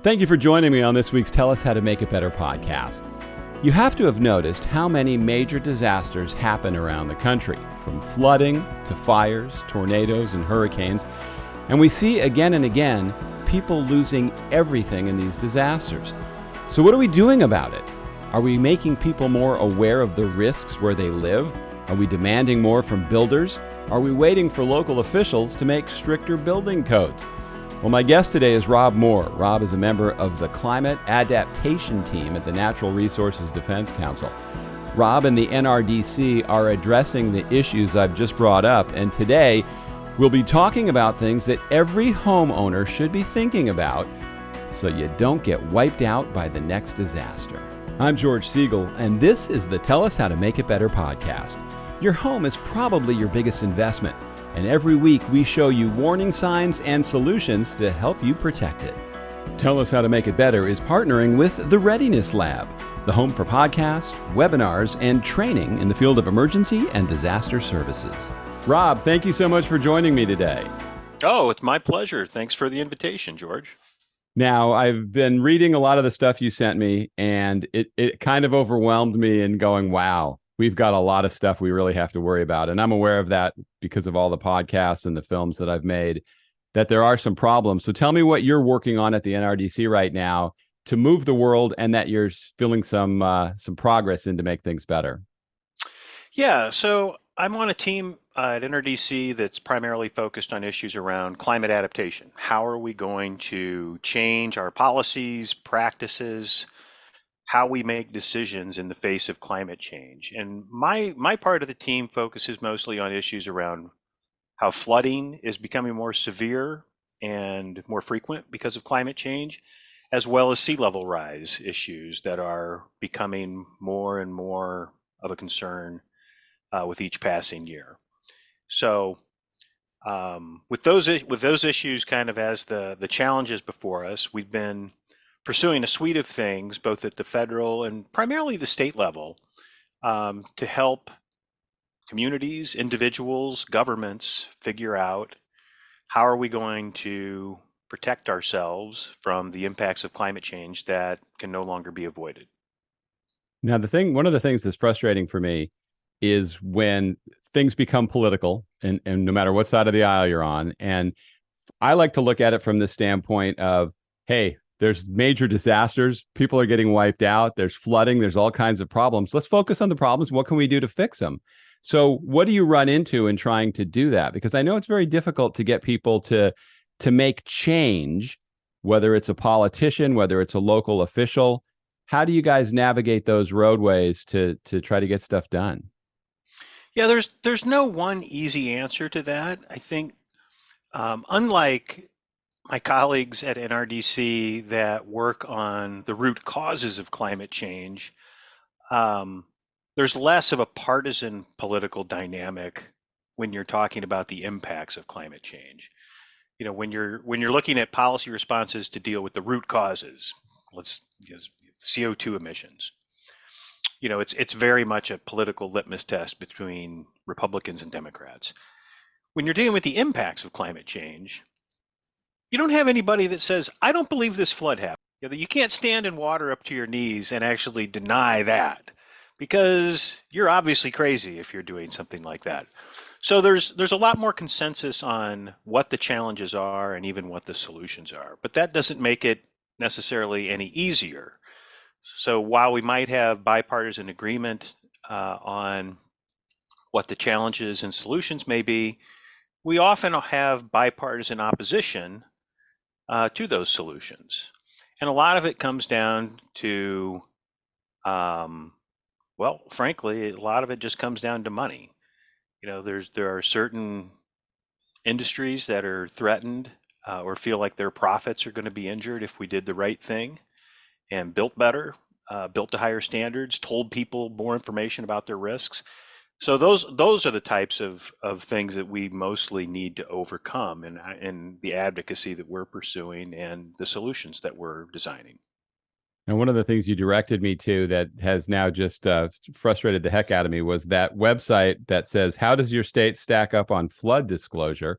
Thank you for joining me on this week's Tell Us How to Make It Better podcast. You have to have noticed how many major disasters happen around the country, from flooding to fires, tornadoes, and hurricanes. And we see again and again people losing everything in these disasters. So what are we doing about it? Are we making people more aware of the risks where they live? Are we demanding more from builders? Are we waiting for local officials to make stricter building codes? Well, my guest today is Rob Moore. Rob is a member of the Climate Adaptation Team at the Natural Resources Defense Council. Rob and the NRDC are addressing the issues I've just brought up, and today we'll be talking about things that every homeowner should be thinking about so you don't get wiped out by the next disaster. I'm George Siegal, and this is the Tell Us How to Make It Better podcast. Your home is probably your biggest investment, and every week we show you warning signs and solutions to help you protect it. Tell Us How to Make It Better is partnering with the Readiness Lab, the home for podcasts, webinars, and training in the field of emergency and disaster services. Rob, thank you so much for joining me today. Oh, it's my pleasure. Thanks for the invitation, George. Now, I've been reading a lot of the stuff you sent me, and it kind of overwhelmed me in going, wow, we've got a lot of stuff we really have to worry about. And I'm aware of that because of all the podcasts and the films that I've made, that there are some problems. So tell me what you're working on at the NRDC right now to move the world, and that you're feeling some progress in to make things better. Yeah, so I'm on a team at NRDC that's primarily focused on issues around climate adaptation. How are we going to change our policies, practices, how we make decisions in the face of climate change? And my part of the team focuses mostly on issues around how flooding is becoming more severe and more frequent because of climate change, as well as sea level rise issues that are becoming more and more of a concern with each passing year. So with those issues kind of as the challenges before us, we've been pursuing a suite of things, both at the federal and primarily the state level, to help communities, individuals, governments figure out how are we going to protect ourselves from the impacts of climate change that can no longer be avoided. Now, one of the things that's frustrating for me is when things become political, and no matter what side of the aisle you're on. And I like to look at it from the standpoint of, hey, there's major disasters, people are getting wiped out, there's flooding, there's all kinds of problems. Let's focus on the problems. What can we do to fix them? So what do you run into in trying to do that? Because I know it's very difficult to get people to make change, whether it's a politician, whether it's a local official. How do you guys navigate those roadways to try to get stuff done? Yeah, there's no one easy answer to that. I think unlike my colleagues at NRDC that work on the root causes of climate change, there's less of a partisan political dynamic when you're talking about the impacts of climate change. You know, when you're looking at policy responses to deal with the root causes, let's use CO2 emissions. You know, it's very much a political litmus test between Republicans and Democrats. When you're dealing with the impacts of climate change, you don't have anybody that says, I don't believe this flood happened. You can't stand in water up to your knees and actually deny that, because you're obviously crazy if you're doing something like that. So there's a lot more consensus on what the challenges are and even what the solutions are, but that doesn't make it necessarily any easier. So while we might have bipartisan agreement on what the challenges and solutions may be, we often have bipartisan opposition to those solutions. And a lot of it comes down to, well, frankly, a lot of it just comes down to money. You know, there are certain industries that are threatened or feel like their profits are going to be injured if we did the right thing and built better, built to higher standards, told people more information about their risks. So those are the types of things that we mostly need to overcome in the advocacy that we're pursuing and the solutions that we're designing. And one of the things you directed me to that has now just frustrated the heck out of me was that website that says, how does your state stack up on flood disclosure?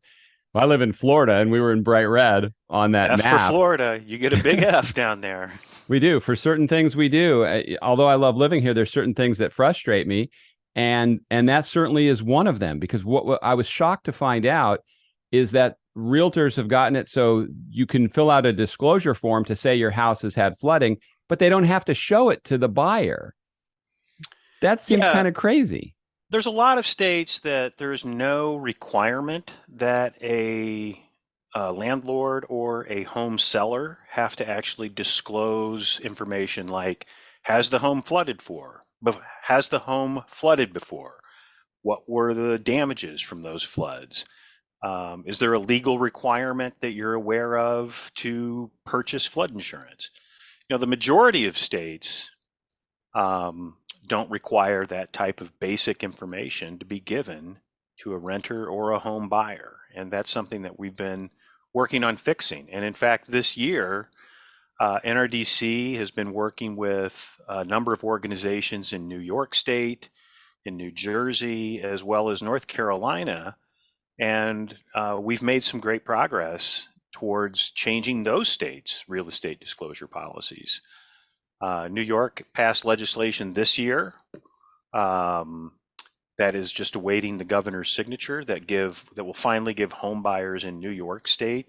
I live in Florida, and we were in bright red on that F for map. Florida. You get a big F down there. We do. For certain things, we do. Although I love living here, there's certain things that frustrate me, and that certainly is one of them. Because what I was shocked to find out is that realtors have gotten it so you can fill out a disclosure form to say your house has had flooding, but they don't have to show it to the buyer. That seems Yeah, kind of crazy. there's a lot of states that there's no requirement that a landlord or a home seller have to actually disclose information like, has the home flooded for? Has the home flooded before? What were the damages from those floods? Is there a legal requirement that you're aware of to purchase flood insurance? The majority of states um, don't require that type of basic information to be given to a renter or a home buyer. And that's something that we've been working on fixing. And in fact, this year, NRDC has been working with a number of organizations in New York State, in New Jersey, as well as North Carolina. And we've made some great progress towards changing those states' real estate disclosure policies. New York passed legislation this year that is just awaiting the governor's signature that will finally give home buyers in New York State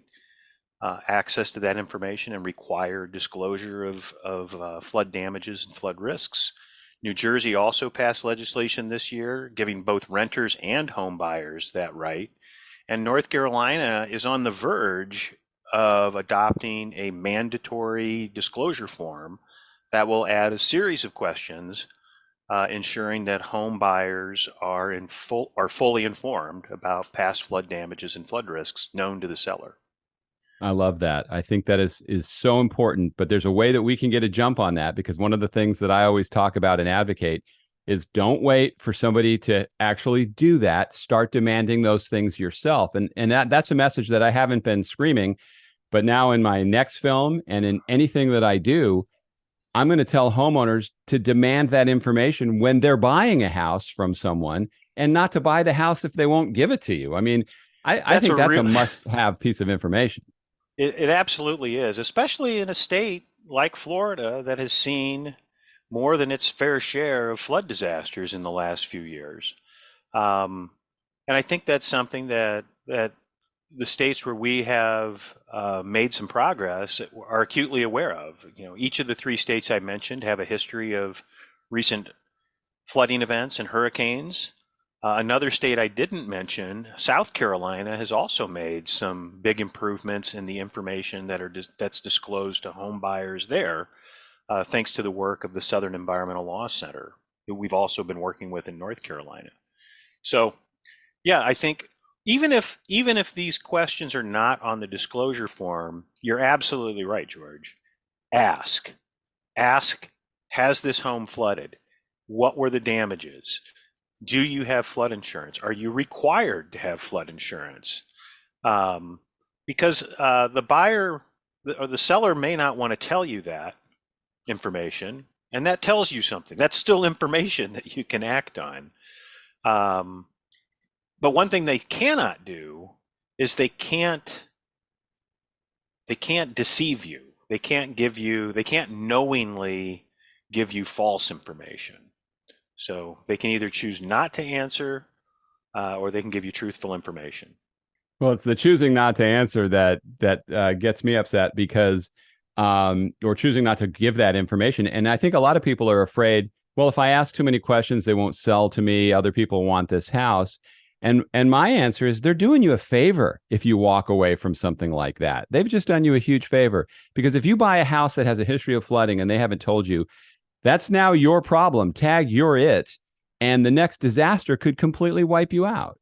access to that information and require disclosure of flood damages and flood risks. New Jersey also passed legislation this year giving both renters and home buyers that right. And North Carolina is on the verge of adopting a mandatory disclosure form that will add a series of questions ensuring that home buyers are fully informed about past flood damages and flood risks known to the seller. I love that. I think that is so important, but there's a way that we can get a jump on that, because one of the things that I always talk about and advocate is don't wait for somebody to actually do that. Start demanding those things yourself. And that's a message that I haven't been screaming, but now in my next film and in anything that I do, I'm going to tell homeowners to demand that information when they're buying a house from someone, and not to buy the house if they won't give it to you. I mean, I That's think a that's a real must-have piece of information. It absolutely is, especially in a state like Florida that has seen more than its fair share of flood disasters in the last few years. Um, and I think that's something that the states where we have made some progress are acutely aware of. Each of the three states I mentioned have a history of recent flooding events and hurricanes. Another state I didn't mention, South Carolina, has also made some big improvements in the information that's disclosed to home buyers there, thanks to the work of the Southern Environmental Law Center, who we've also been working with in North Carolina. So, yeah, I think even if these questions are not on the disclosure form, you're absolutely right, George. Ask, ask, has this home flooded? What were the damages? Do you have flood insurance? Are you required to have flood insurance? Um, because the buyer or the seller may not want to tell you that information, and that tells you something. That's still information that you can act on. Um, but one thing they cannot do is they can't deceive you. They can't knowingly give you false information. So they can either choose not to answer or they can give you truthful information. Well, it's the choosing not to answer that gets me upset, because or choosing not to give that information. And I think a lot of people are afraid, well, if I ask too many questions, they won't sell to me. Other people want this house. And my answer is, they're doing you a favor if you walk away from something like that. They've just done you a huge favor, because if you buy a house that has a history of flooding and they haven't told you, that's now your problem. Tag, you're it. And the next disaster could completely wipe you out.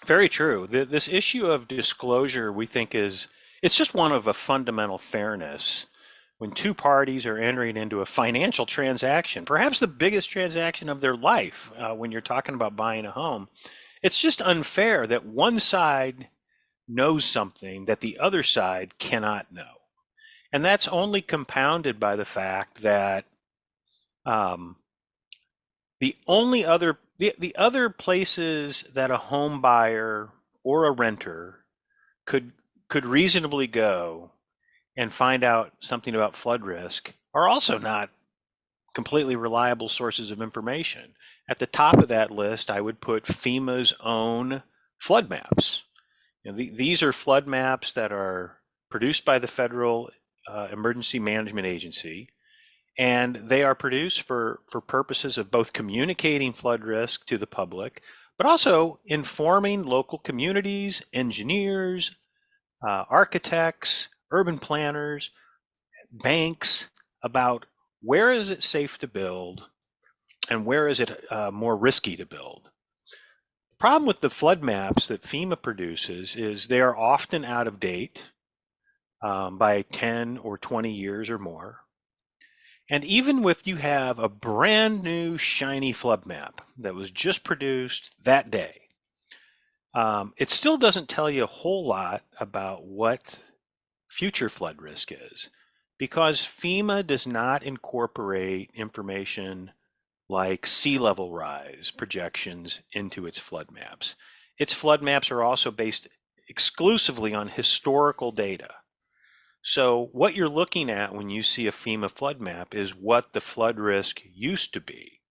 Very true. This issue of disclosure, we think it's just one of a fundamental fairness. When two parties are entering into a financial transaction, perhaps the biggest transaction of their life, when you're talking about buying a home, it's just unfair that one side knows something that the other side cannot know. And that's only compounded by the fact that um, the other places that a home buyer or a renter could could reasonably go and find out something about flood risk are also not completely reliable sources of information. At the top of that list, I would put FEMA's own flood maps. These are flood maps that are produced by the Federal Emergency Management Agency, and they are produced for purposes of both communicating flood risk to the public, but also informing local communities, engineers, architects, urban planners, banks about where is it safe to build and where is it more risky to build. The problem with the flood maps that FEMA produces is they are often out of date by 10 or 20 years or more. And even if you have a brand new shiny flood map that was just produced that day, it still doesn't tell you a whole lot about what future flood risk is, because FEMA does not incorporate information like sea level rise projections into its flood maps. Its flood maps are also based exclusively on historical data. So what you're looking at when you see a FEMA flood map is what the flood risk used to be.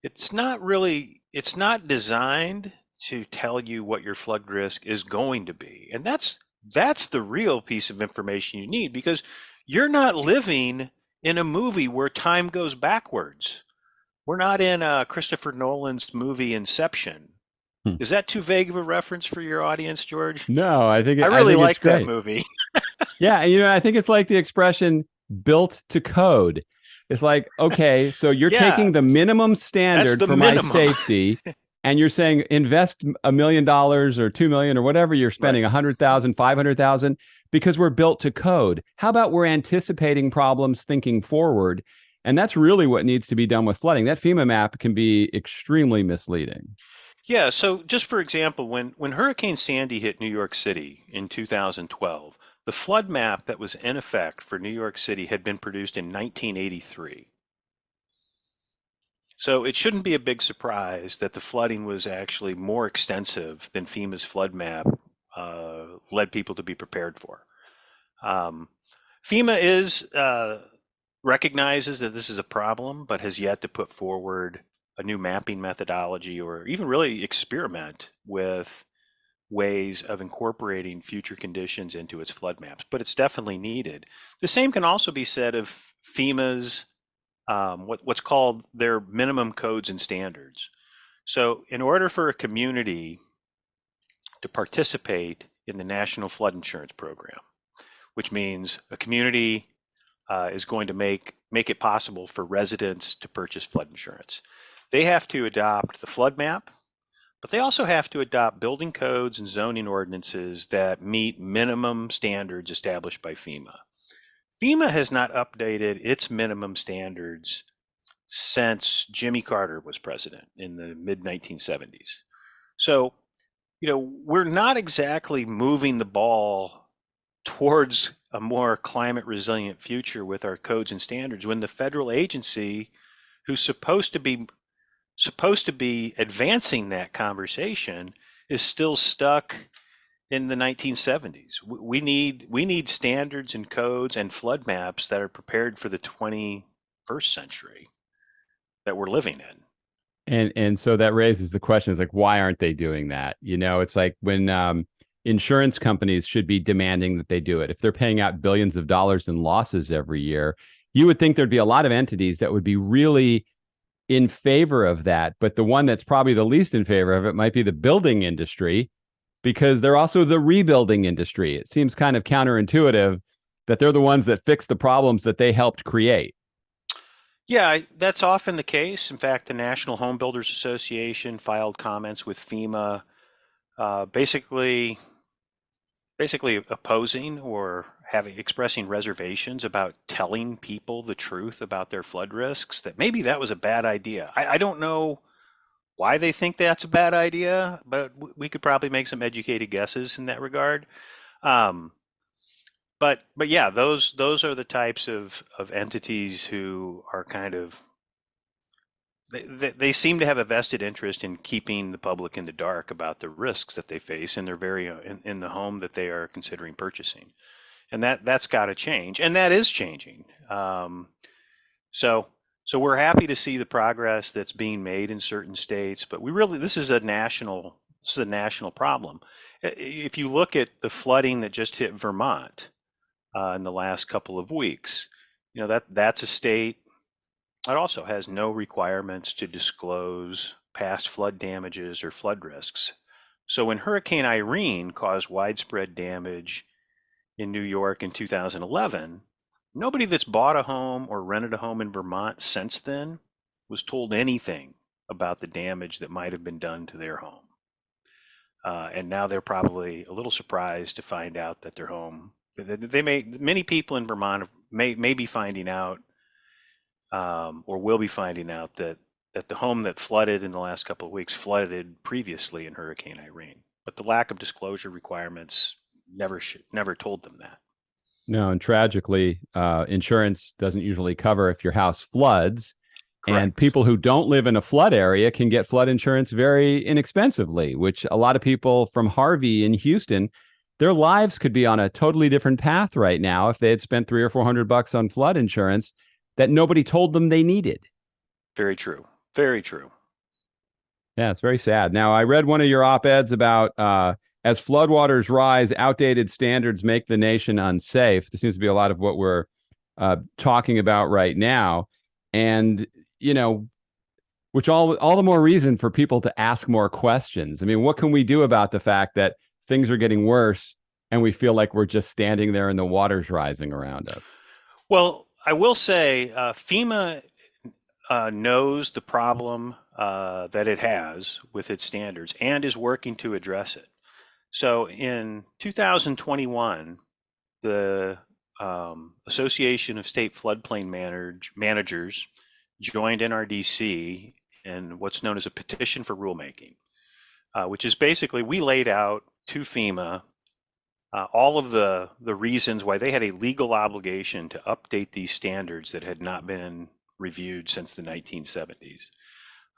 It's not designed to tell you what your flood risk is going to be. And that's the real piece of information you need, because you're not living in a movie where time goes backwards. We're not in Christopher Nolan's movie Inception. Hmm. Is that too vague of a reference for your audience, George? No, I I really think it's like that great. movie. Yeah, I think it's like the expression built to code. It's like, okay, so you're Yeah, taking the minimum that's standard the for my minimum. safety, and you're saying invest $1 million or 2 million or whatever you're spending, Right. 100,000, 500,000, because we're built to code. How about we're anticipating problems, thinking forward? And that's really what needs to be done with flooding. That FEMA map can be extremely misleading. Yeah, so just for example, when Hurricane Sandy hit New York City in 2012, the flood map that was in effect for New York City had been produced in 1983. So it shouldn't be a big surprise that the flooding was actually more extensive than FEMA's flood map led people to be prepared for. Um, FEMA recognizes that this is a problem, but has yet to put forward a new mapping methodology or even really experiment with ways of incorporating future conditions into its flood maps. But it's definitely needed. The same can also be said of FEMA's what's called their minimum codes and standards. So, in order for a community to participate in the National Flood Insurance Program, which means a community is going to make it possible for residents to purchase flood insurance, they have to adopt the flood map, but they also have to adopt building codes and zoning ordinances that meet minimum standards established by FEMA. FEMA has not updated its minimum standards since Jimmy Carter was president in the mid 1970s. So, we're not exactly moving the ball towards a more climate resilient future with our codes and standards when the federal agency who's supposed to be advancing that conversation is still stuck in the 1970s. We need standards and codes and flood maps that are prepared for the 21st century that we're living in. And so that raises the question, is like, why aren't they doing that? It's like when insurance companies should be demanding that they do it. If they're paying out billions of dollars in losses every year, you would think there'd be a lot of entities that would be really in favor of that. But the one that's probably the least in favor of it might be the building industry, because they're also the rebuilding industry. It seems kind of counterintuitive that they're the ones that fix the problems that they helped create. Yeah, that's often the case. In fact, the National Home Builders Association filed comments with FEMA, basically opposing or expressing reservations about telling people the truth about their flood risks, that maybe that was a bad idea. I don't know why they think that's a bad idea, but we could probably make some educated guesses in that regard. Um, but yeah, those are the types of entities who are kind of they seem to have a vested interest in keeping the public in the dark about the risks that they face in their in the home that they are considering purchasing, and that's got to change, and that is changing. So so we're happy to see the progress that's being made in certain states, but we really this is a national problem. If you look at the flooding that just hit Vermont in the last couple of weeks, that's a state. It also has no requirements to disclose past flood damages or flood risks. So when Hurricane Irene caused widespread damage in New York in 2011, nobody that's bought a home or rented a home in Vermont since then was told anything about the damage that might have been done to their home. And now they're probably a little surprised to find out that their home, many people in Vermont may be finding out or will be finding out that the home that flooded in the last couple of weeks flooded previously in Hurricane Irene. But the lack of disclosure requirements never told them that. No, and tragically, insurance doesn't usually cover if your house floods. Correct. And people who don't live in a flood area can get flood insurance very inexpensively, which a lot of people from Harvey in Houston, their lives could be on a totally different path right now if they had spent $300 or $400 on flood insurance that nobody told them they needed. Very true. Very true. Yeah, it's very sad. Now, I read one of your op-eds about as floodwaters rise, outdated standards make the nation unsafe. This seems to be a lot of what we're talking about right now. And, which all the more reason for people to ask more questions. I mean, what can we do about the fact that things are getting worse and we feel like we're just standing there and the water's rising around us? Well, I will say FEMA knows the problem that it has with its standards and is working to address it. So in 2021, the Association of State Floodplain Managers joined NRDC in what's known as a petition for rulemaking, which is basically we laid out to FEMA all of the reasons why they had a legal obligation to update these standards that had not been reviewed since the 1970s.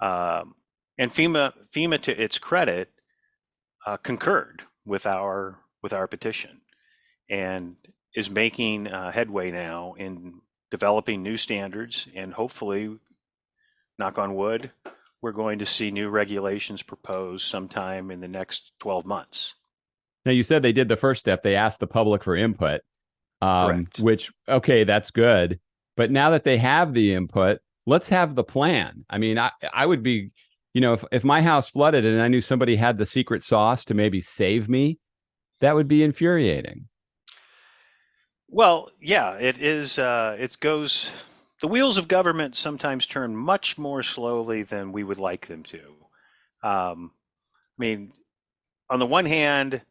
And FEMA, to its credit, concurred with our petition and is making headway now in developing new standards, and hopefully, knock on wood, we're going to see new regulations proposed sometime in the next 12 months. Now, you said they did the first step. They asked the public for input, Correct. which, okay, that's good. But now that they have the input, let's have the plan. I mean, I would be, if my house flooded and I knew somebody had the secret sauce to maybe save me, that would be infuriating. Well, yeah, it is. The wheels of government sometimes turn much more slowly than we would like them to. I mean, on the one hand,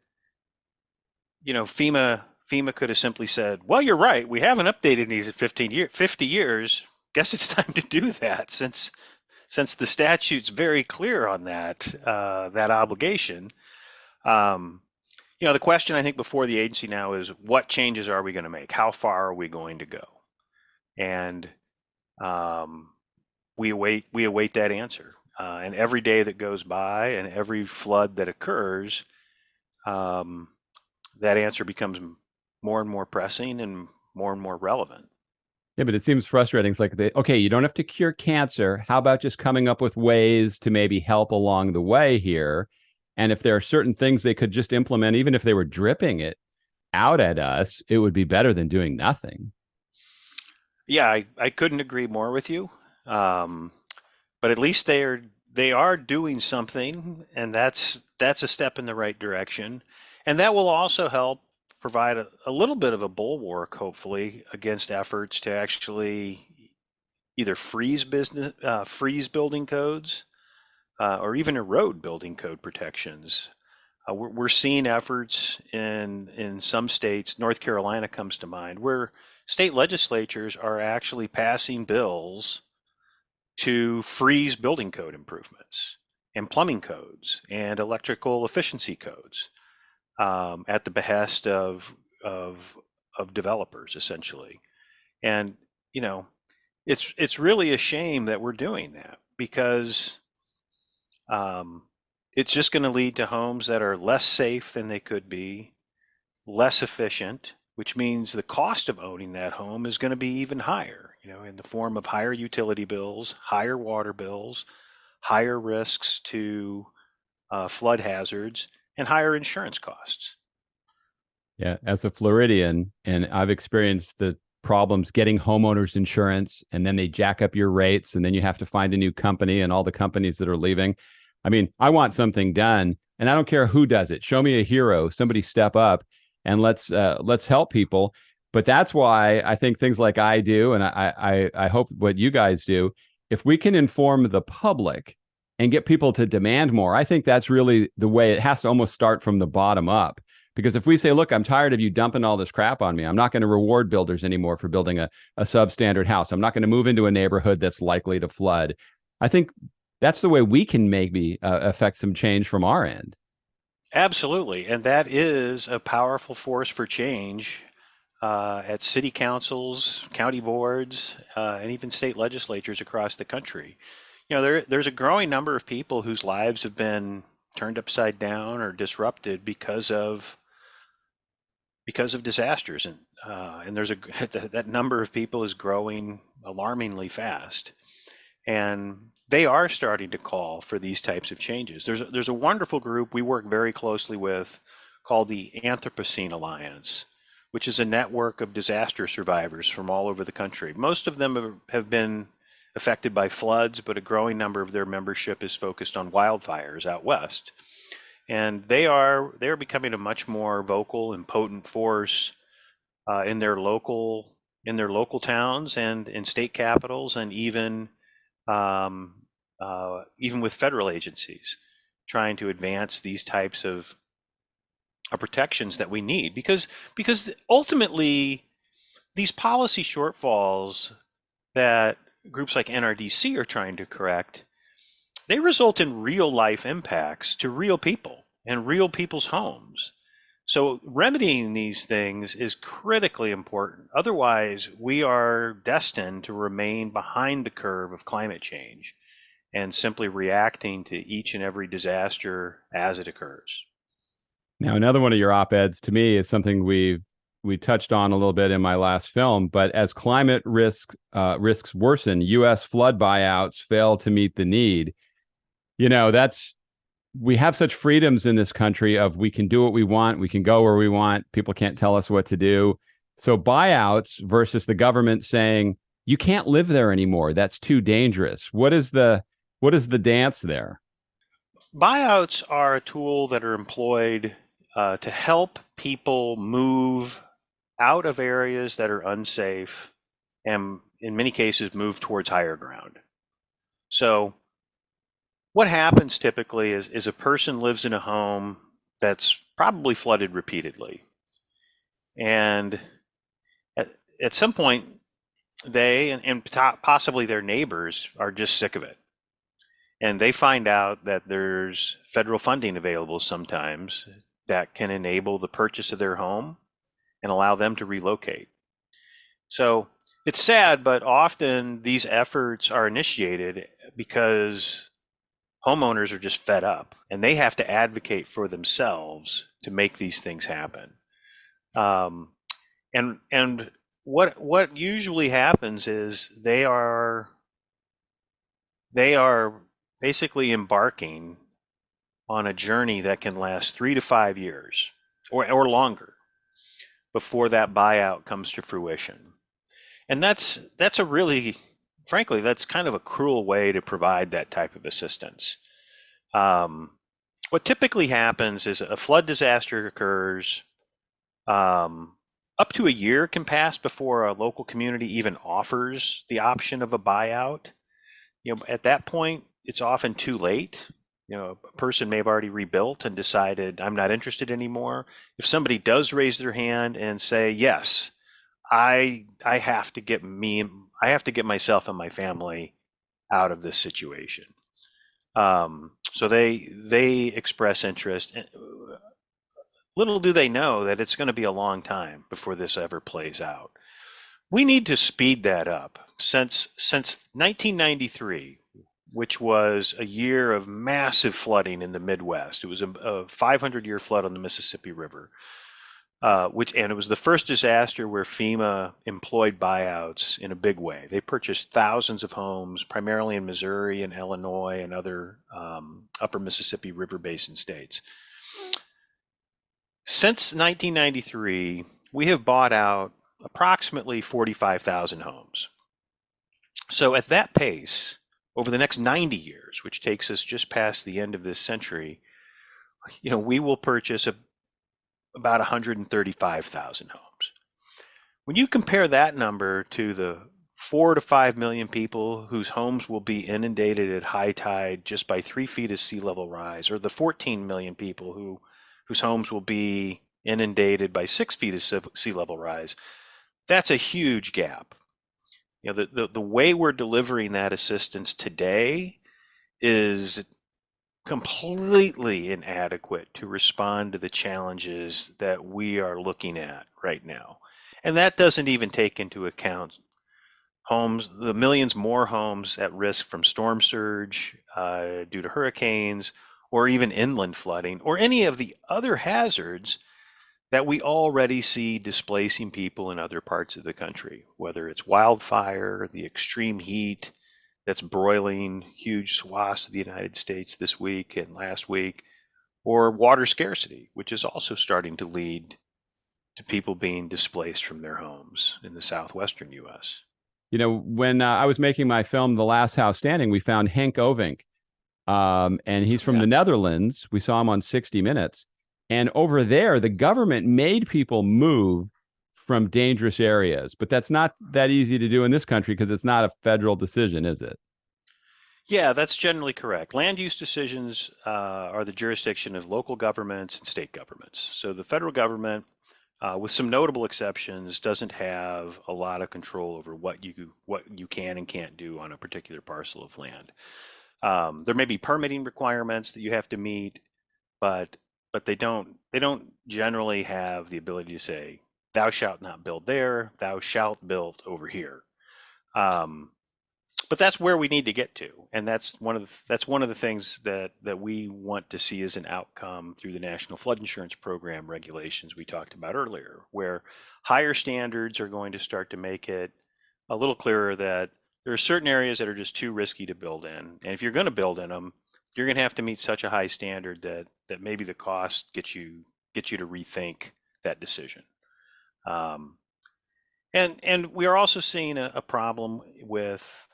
FEMA could have simply said, well, you're right. We haven't updated these in 50 years. Guess it's time to do that since the statute's very clear on that obligation. The question I think before the agency now is what changes are we going to make? How far are we going to go? And we await that answer. And every day that goes by and every flood that occurs, that answer becomes more and more pressing and more relevant. Yeah, but it seems frustrating. It's like, okay, you don't have to cure cancer. How about just coming up with ways to maybe help along the way here? And if there are certain things they could just implement, even if they were dripping it out at us, it would be better than doing nothing. Yeah, I couldn't agree more with you. But at least they are doing something, and that's a step in the right direction. And that will also help provide a little bit of a bulwark, hopefully, against efforts to actually either freeze building codes or even erode building code protections. We're seeing efforts in some states. North Carolina comes to mind, where state legislatures are actually passing bills to freeze building code improvements and plumbing codes and electrical efficiency codes at the behest of developers, essentially. And it's really a shame that we're doing that. because um, it's just going to lead to homes that are less safe than they could be, less efficient, which means the cost of owning that home is going to be even higher, in the form of higher utility bills, higher water bills, higher risks to flood hazards, and higher insurance costs. Yeah, as a Floridian, and I've experienced the problems getting homeowners insurance, and then they jack up your rates, and then you have to find a new company, and all the companies that are leaving. I mean, I want something done, and I don't care who does it. Show me a hero, somebody step up, and let's help people. But that's why I think things like I do, and I hope what you guys do, if we can inform the public and get people to demand more, I think that's really the way. It has to almost start from the bottom up. Because if we say, look, I'm tired of you dumping all this crap on me, I'm not going to reward builders anymore for building a substandard house. I'm not going to move into a neighborhood that's likely to flood. I think that's the way we can maybe affect some change from our end. Absolutely. And that is a powerful force for change at city councils, county boards, and even state legislatures across the country. There's a growing number of people whose lives have been turned upside down or disrupted because of disasters, and there's that number of people is growing alarmingly fast, and they are starting to call for these types of changes. There's a wonderful group we work very closely with called the Anthropocene Alliance, which is a network of disaster survivors from all over the country. Most of them have been affected by floods, but a growing number of their membership is focused on wildfires out west. And they're becoming a much more vocal and potent force in their local towns and in state capitals, and even with federal agencies, trying to advance these types of protections that we need, because ultimately these policy shortfalls that groups like NRDC are trying to correct, they result in real life impacts to real people and real people's homes. So remedying these things is critically important. Otherwise, we are destined to remain behind the curve of climate change and simply reacting to each and every disaster as it occurs. Now, another one of your op-eds to me is something we touched on a little bit in my last film, but as climate risks worsen, U.S. flood buyouts fail to meet the need. We have such freedoms in this country of we can do what we want, we can go where we want, people can't tell us what to do. So buyouts versus the government saying you can't live there anymore, that's too dangerous. What is the dance there? Buyouts are a tool that are employed to help people move out of areas that are unsafe, and in many cases move towards higher ground. So what happens typically is a person lives in a home that's probably flooded repeatedly. And at some point, they and possibly their neighbors are just sick of it. And they find out that there's federal funding available sometimes that can enable the purchase of their home and allow them to relocate. So it's sad, but often these efforts are initiated because homeowners are just fed up and they have to advocate for themselves to make these things happen. And what usually happens is they are basically embarking on a journey that can last 3 to 5 years or longer before that buyout comes to fruition. And that's a really, frankly, that's kind of a cruel way to provide that type of assistance. What typically happens is a flood disaster occurs. Up to a year can pass before a local community even offers the option of a buyout. At that point, it's often too late. A person may have already rebuilt and decided, I'm not interested anymore. If somebody does raise their hand and say, yes, I have to get myself and my family out of this situation. So they express interest. Little do they know that it's going to be a long time before this ever plays out. We need to speed that up. Since 1993, which was a year of massive flooding in the Midwest. It was a 500-year flood on the Mississippi River, and it was the first disaster where FEMA employed buyouts in a big way. They purchased thousands of homes, primarily in Missouri and Illinois and other upper Mississippi River Basin states. Since 1993, we have bought out approximately 45,000 homes. So at that pace, over the next 90 years, which takes us just past the end of this century, we will purchase about 135,000 homes. When you compare that number to the 4 to 5 million people whose homes will be inundated at high tide just by 3 feet of sea level rise, or the 14 million people whose homes will be inundated by 6 feet of sea level rise, that's a huge gap. The way we're delivering that assistance today is completely inadequate to respond to the challenges that we are looking at right now. And that doesn't even take into account the millions more homes at risk from storm surge due to hurricanes, or even inland flooding, or any of the other hazards that we already see displacing people in other parts of the country, whether it's wildfire, the extreme heat that's broiling huge swaths of the United States this week and last week, or water scarcity, which is also starting to lead to people being displaced from their homes in the southwestern U.S. When I was making my film, The Last House Standing, we found Henk Ovink, and he's from the Netherlands. We saw him on 60 Minutes. And over there, the government made people move from dangerous areas. But that's not that easy to do in this country because it's not a federal decision, is it? Yeah, that's generally correct. Land use decisions are the jurisdiction of local governments and state governments. So the federal government, with some notable exceptions, doesn't have a lot of control over what you can and can't do on a particular parcel of land. There may be permitting requirements that you have to meet, but they don't generally have the ability to say, thou shalt not build there, thou shalt build over here. But that's where we need to get to, and that's one of the things that we want to see as an outcome through the National Flood Insurance Program regulations we talked about earlier, where higher standards are going to start to make it a little clearer that there are certain areas that are just too risky to build in, and if you're going to build in them, you're going to have to meet such a high standard that maybe the cost gets you to rethink that decision. And we are also seeing a problem with.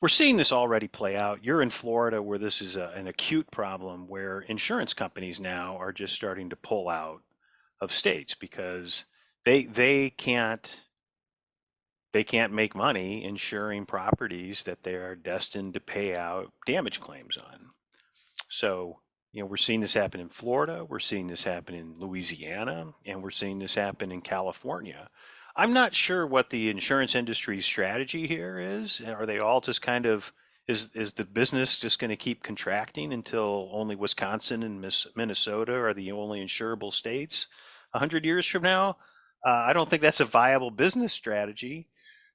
We're seeing this already play out. You're in Florida, where this is an acute problem, where insurance companies now are just starting to pull out of states because they can't make money insuring properties that they are destined to pay out damage claims on. So, we're seeing this happen in Florida, we're seeing this happen in Louisiana, and we're seeing this happen in California. I'm not sure what the insurance industry's strategy here is. Are they all just kind of, is the business just going to keep contracting until only Wisconsin and Minnesota are the only insurable states 100 years from now? I don't think that's a viable business strategy.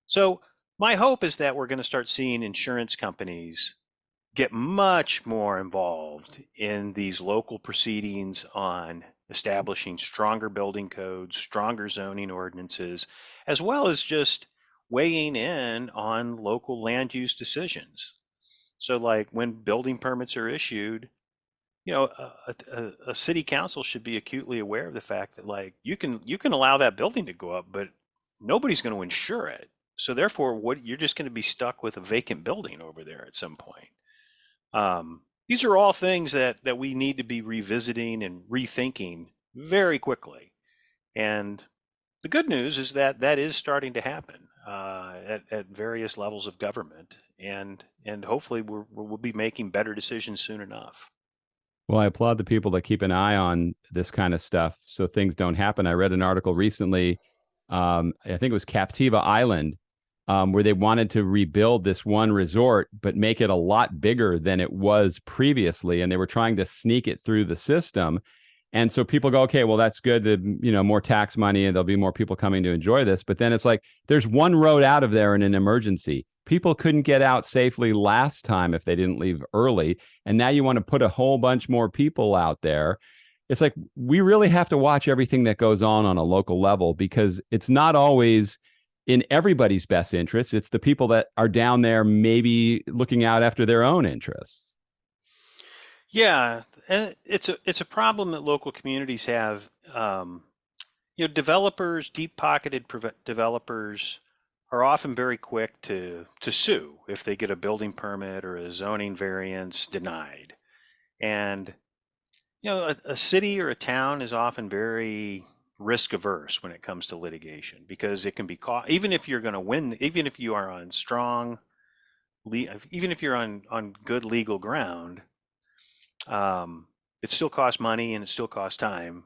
So my hope is that we're going to start seeing insurance companies get much more involved in these local proceedings on establishing stronger building codes, stronger zoning ordinances, as well as just weighing in on local land use decisions. So like when building permits are issued, a city council should be acutely aware of the fact that like you can allow that building to go up, but nobody's going to insure it. So therefore, you're just going to be stuck with a vacant building over there at some point. These are all things that we need to be revisiting and rethinking very quickly. And the good news is that is starting to happen at various levels of government, and hopefully we'll be making better decisions soon enough. Well, I applaud the people that keep an eye on this kind of stuff so things don't happen. I read an article recently, I think it was Captiva Island, where they wanted to rebuild this one resort, but make it a lot bigger than it was previously. And they were trying to sneak it through the system. And so people go, okay, well, that's good. More tax money and there'll be more people coming to enjoy this. But then it's like, there's one road out of there in an emergency. people couldn't get out safely last time if they didn't leave early. And now you want to put a whole bunch more people out there. It's like we really have to watch everything that goes on a local level, because it's not always in everybody's best interest. It's the people that are down there maybe looking out after their own interests. Yeah, and it's a problem that local communities have. Developers, deep-pocketed developers, are often very quick to sue if they get a building permit or a zoning variance denied. And a city or a town is often very risk averse when it comes to litigation, because it can be caught, even if you're going to win, even if you are on even if you're on good legal ground, it still costs money and it still costs time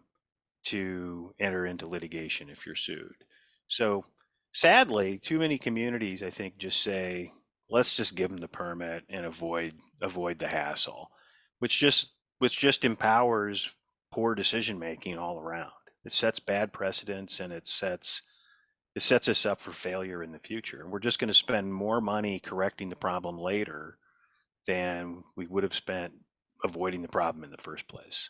to enter into litigation if you're sued. So sadly, too many communities, I think, just say, let's just give them the permit and avoid the hassle, which just empowers poor decision making all around. It sets bad precedents, and it sets us up for failure in the future. And we're just going to spend more money correcting the problem later than we would have spent avoiding the problem in the first place.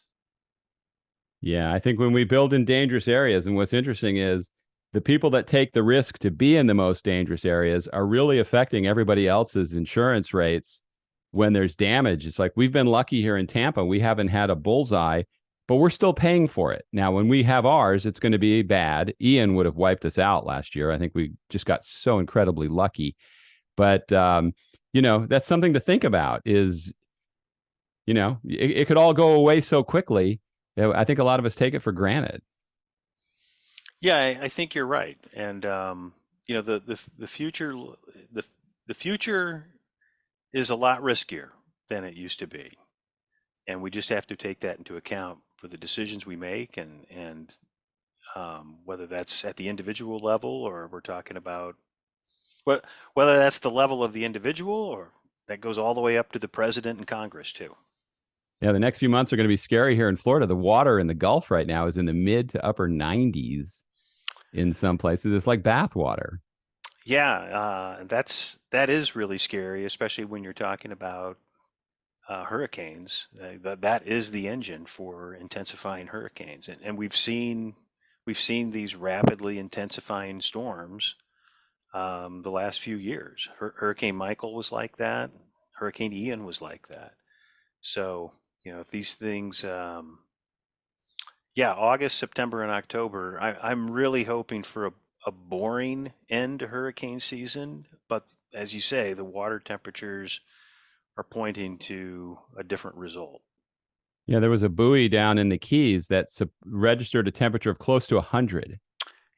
Yeah, I think when we build in dangerous areas, and what's interesting is the people that take the risk to be in the most dangerous areas are really affecting everybody else's insurance rates when there's damage. It's like we've been lucky here in Tampa. We haven't had a bullseye, but we're still paying for it. Now, when we have ours, it's going to be bad. Ian would have wiped us out last year. I think we just got so incredibly lucky. But, that's something to think about is, it could all go away so quickly. I think a lot of us take it for granted. Yeah, I think you're right. And the future the future is a lot riskier than it used to be, and we just have to take that into account for the decisions we make, and whether that's at the individual level, or we're talking about whether that's the level of the individual, or that goes all the way up to the president and Congress too. Yeah, the next few months are going to be scary here in Florida. The water in the Gulf right now is in the mid to upper 90s in some places. It's like bath water. Yeah, that is really scary, especially when you're talking about hurricanes. That is the engine for intensifying hurricanes, and we've seen these rapidly intensifying storms the last few years. Hurricane Michael was like that. Hurricane Ian was like that. So, if these things, August, September, and October, I'm really hoping for a boring end to hurricane season. But as you say, the water temperatures are pointing to a different result. Yeah, there was a buoy down in the Keys that registered a temperature of close to 100.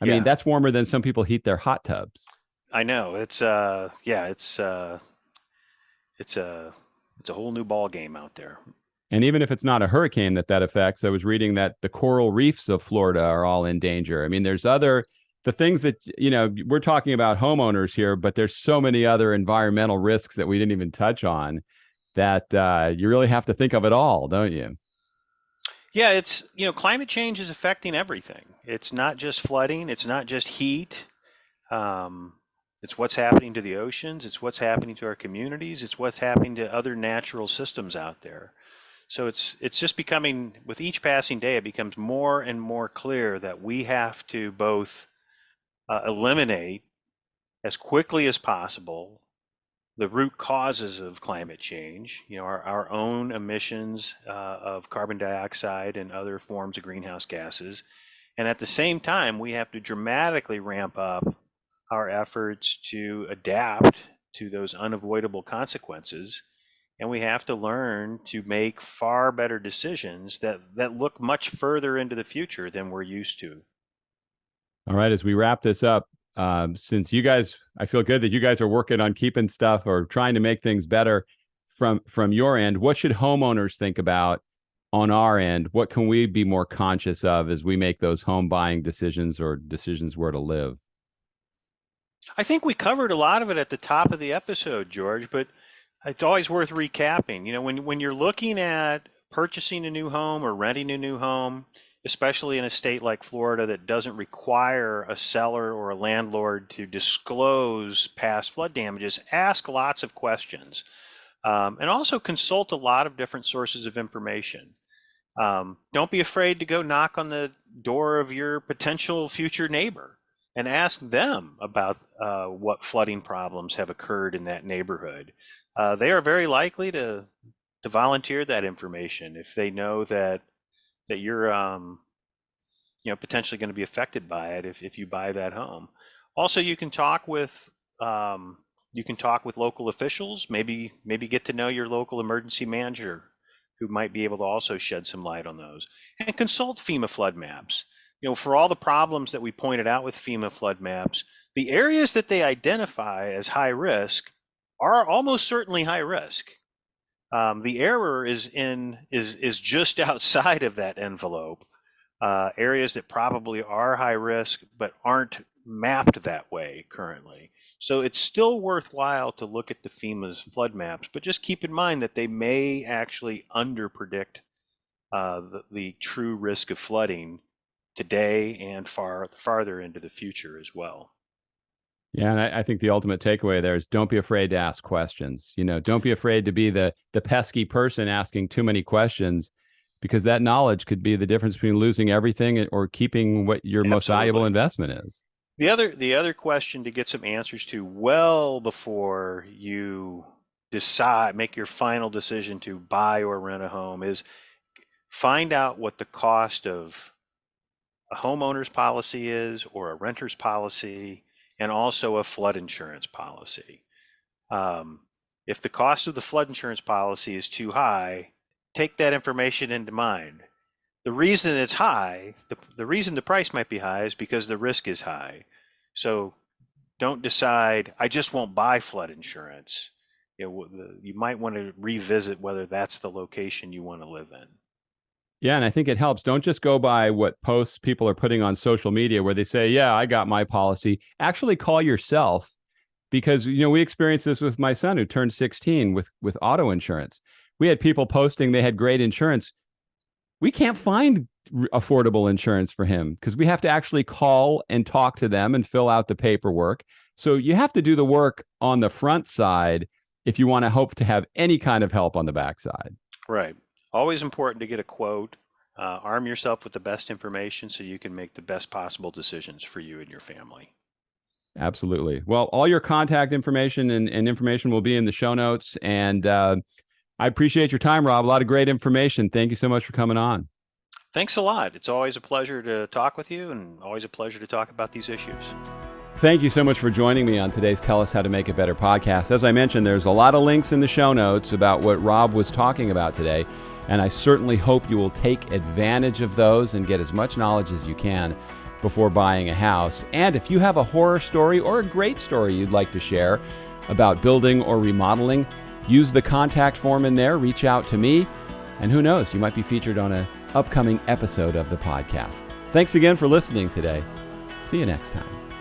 I mean, that's warmer than some people heat their hot tubs. I know. It's a whole new ball game out there. And even if it's not a hurricane that affects, I was reading that the coral reefs of Florida are all in danger. I mean, there's the things that, we're talking about homeowners here, but there's so many other environmental risks that we didn't even touch on that you really have to think of it all, don't you? Yeah, it's, climate change is affecting everything. It's not just flooding. It's not just heat. It's what's happening to the oceans. It's what's happening to our communities. It's what's happening to other natural systems out there. So it's just becoming, with each passing day, it becomes more and more clear that we have to both eliminate as quickly as possible the root causes of climate change, our own emissions of carbon dioxide and other forms of greenhouse gases. And at the same time, we have to dramatically ramp up our efforts to adapt to those unavoidable consequences. And we have to learn to make far better decisions that look much further into the future than we're used to. All right, as we wrap this up, since you guys, I feel good that you guys are working on keeping stuff or trying to make things better from your end. What should homeowners think about on our end? What can we be more conscious of as we make those home buying decisions or decisions where to live? I think we covered a lot of it at the top of the episode, George, but it's always worth recapping. When you're looking at purchasing a new home or renting a new home, especially in a state like Florida that doesn't require a seller or a landlord to disclose past flood damages, ask lots of questions. And also consult a lot of different sources of information. Don't be afraid to go knock on the door of your potential future neighbor and ask them about what flooding problems have occurred in that neighborhood. They are very likely to volunteer that information if they know that you're potentially going to be affected by it if you buy that home. Also, you can talk with local officials, maybe get to know your local emergency manager, who might be able to also shed some light on those. And consult FEMA flood maps. For all the problems that we pointed out with FEMA flood maps, the areas that they identify as high risk are almost certainly high risk. The error is just outside of that envelope. Areas that probably are high risk but aren't mapped that way currently. So it's still worthwhile to look at the FEMA's flood maps, but just keep in mind that they may actually underpredict the true risk of flooding today and farther into the future as well. Yeah, and I think the ultimate takeaway there is don't be afraid to ask questions. Don't be afraid to be the pesky person asking too many questions, because that knowledge could be the difference between losing everything or keeping what your most valuable investment is. The other question to get some answers to well before you make your final decision to buy or rent a home is find out what the cost of a homeowner's policy is, or a renter's policy, and also a flood insurance policy. If the cost of the flood insurance policy is too high, take that information into mind. The reason it's high, the reason the price might be high, is because the risk is high. So don't decide, I just won't buy flood insurance. You might want to revisit whether that's the location you want to live in. Yeah, and I think it helps. Don't just go by what posts people are putting on social media where they say, yeah, I got my policy. Actually call yourself, because we experienced this with my son who turned 16 with auto insurance. We had people posting they had great insurance. We can't find affordable insurance for him because we have to actually call and talk to them and fill out the paperwork. So you have to do the work on the front side if you want to hope to have any kind of help on the backside. Right. Always important to get a quote. Arm yourself with the best information so you can make the best possible decisions for you and your family. Absolutely. Well, all your contact information and information will be in the show notes. And I appreciate your time, Rob. A lot of great information. Thank you so much for coming on. Thanks a lot. It's always a pleasure to talk with you, and always a pleasure to talk about these issues. Thank you so much for joining me on today's Tell Us How to Make It Better podcast. As I mentioned, there's a lot of links in the show notes about what Rob was talking about today, and I certainly hope you will take advantage of those and get as much knowledge as you can before buying a house. And if you have a horror story or a great story you'd like to share about building or remodeling, use the contact form in there, reach out to me, and who knows, you might be featured on an upcoming episode of the podcast. Thanks again for listening today. See you next time.